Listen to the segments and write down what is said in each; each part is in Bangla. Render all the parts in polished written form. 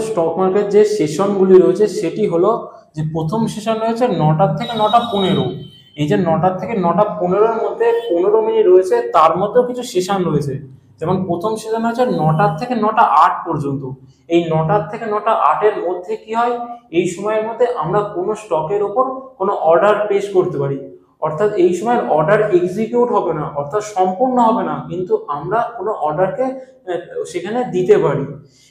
স্টক মার্কেট যে সেশনগুলি রয়েছে সেটি হলো যে প্রথম সেশন রয়েছে 9টা থেকে 9টা 15। এই যে 9টা থেকে 9টা 15-র মধ্যে 15 মিনিট রয়েছে, তার মধ্যেও কিছু সেশন রয়েছে। যেমন প্রথম সেশন হচ্ছে 9টা থেকে 9টা 8 পর্যন্ত। এই 9টা থেকে 9টা 8-এর মধ্যে কি হয়, এই সময়ের মধ্যে আমরা কোনো স্টকের ওপর কোনো অর্ডার পেশ করতে পারি। অর্থাৎ এই সময় অর্ডার এক্সিকিউট হবে না, অর্থাৎ সম্পূর্ণ হবে না, কিন্তু আমরা কোনো অর্ডারকে সেখানে দিতে পারি।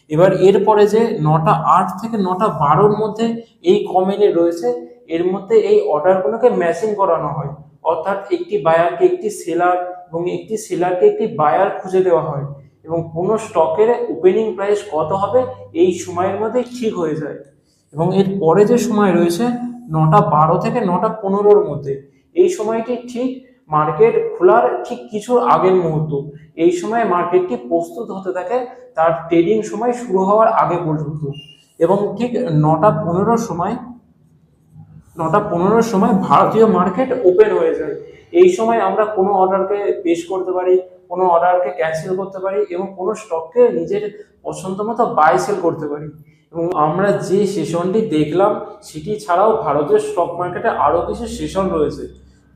এবার এরপরে যে 9টা 8 থেকে 9টা 12-র মধ্যে এই কমেন্টে রয়েছে, এর মধ্যে এই অর্ডারগুলোকে ম্যাচিং করানো হয়। অর্থাৎ একটি বায়ারকে একটি সেলার এবং একটি সেলারকে একটি বায়ার খুঁজে দেওয়া হয়, এবং কোনো স্টকের ওপেনিং প্রাইস কত হবে এই সময়ের মধ্যে ঠিক হয়ে যায়। এবং এর পরে যে সময় রয়েছে 9টা 12 থেকে 9টা 15-র মধ্যে, এই সময়টি ঠিক মার্কেট খোলার ঠিক কিছু আগের মুহূর্ত। এই সময় মার্কেটটি প্রস্তুত হতে থাকে তার ট্রেডিং সময় শুরু হওয়ার আগে পর্যন্ত। এবং ঠিক 9টা 15-র সময় ভারতীয় মার্কেট ওপেন হয়ে যায়। এই সময় আমরা কোনো অর্ডারকে পেশ করতে পারি, কোনো অর্ডারকে ক্যান্সেল করতে পারি, এবং কোনো স্টককে নিজের পছন্দ মতো বাই সেল করতে পারি। এবং আমরা যে সেশনটি দেখলাম সেটি ছাড়াও ভারতীয় স্টক মার্কেটে আরও কিছু সেশন রয়েছে।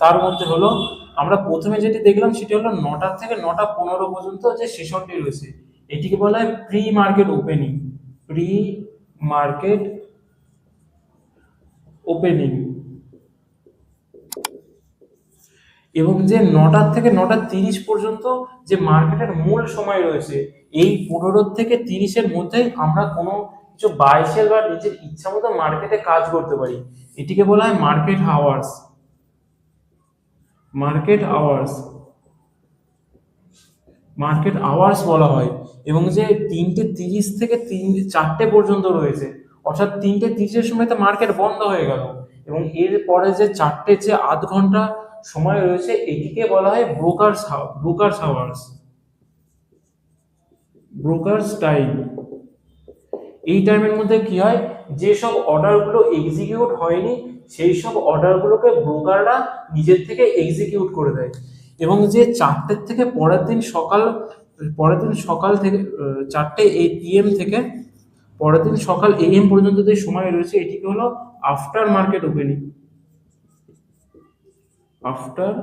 তার মধ্যে হলো, আমরা প্রথমে যেটি দেখলাম সেটি হলো 9টা থেকে 9টা 15 পর্যন্ত যে সেশনটি রয়েছে, এটিকে বলা হয় pre market opening. Pre market opening. এবং যে 9টা থেকে 9টা 30 পর্যন্ত যে মার্কেটের মূল সময় রয়েছে, এই 15 থেকে 30-এর মধ্যে আমরা কোনো কিছু বাই সেল বা নিজের ইচ্ছা মতো মার্কেটে কাজ করতে পারি। এটিকে বলা হয় market hours. Market hours market hours বলা হয়। এবং যে 3টে 30 থেকে 4টে পর্যন্ত রয়েছে, অর্থাৎ 3টে 30-এর সময় তো মার্কেট বন্ধ হয়ে গেল, এবং এরপরে যে 4টে যে আধ ঘন্টা সময় রয়েছে এটিকে বলা হয় ব্রোকার্স আওয়ার্স, ব্রোকার্স টাইম। এই টাইমের মধ্যে কি হয়, যেসব অর্ডারগুলো এক্সিকিউট হয়নি সেই সব অর্ডারগুলোকে ব্রোকাররা নিজের থেকে এক্সিকিউট করে দেয়। এবং যে 4টে থেকে পরের দিন সকাল থেকে 4টে PM থেকে পরের দিন সকাল AM পর্যন্ত যে সময় রয়েছে এটিকে হলো after market opening. After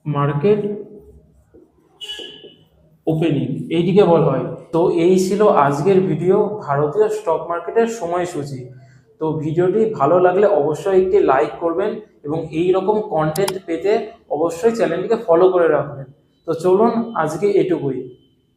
market opening এইটিকে বলা হয়। তো এই ছিল আজকের ভিডিও, ভারতীয় স্টক মার্কেটের সময়সূচি। তো ভিডিওটি ভালো লাগলে অবশ্যই একটি লাইক করবেন, এবং এই রকম কন্টেন্ট পেতে অবশ্যই চ্যানেলটিকে ফলো করে রাখবেন। তো চলুন আজকে এটুকুই।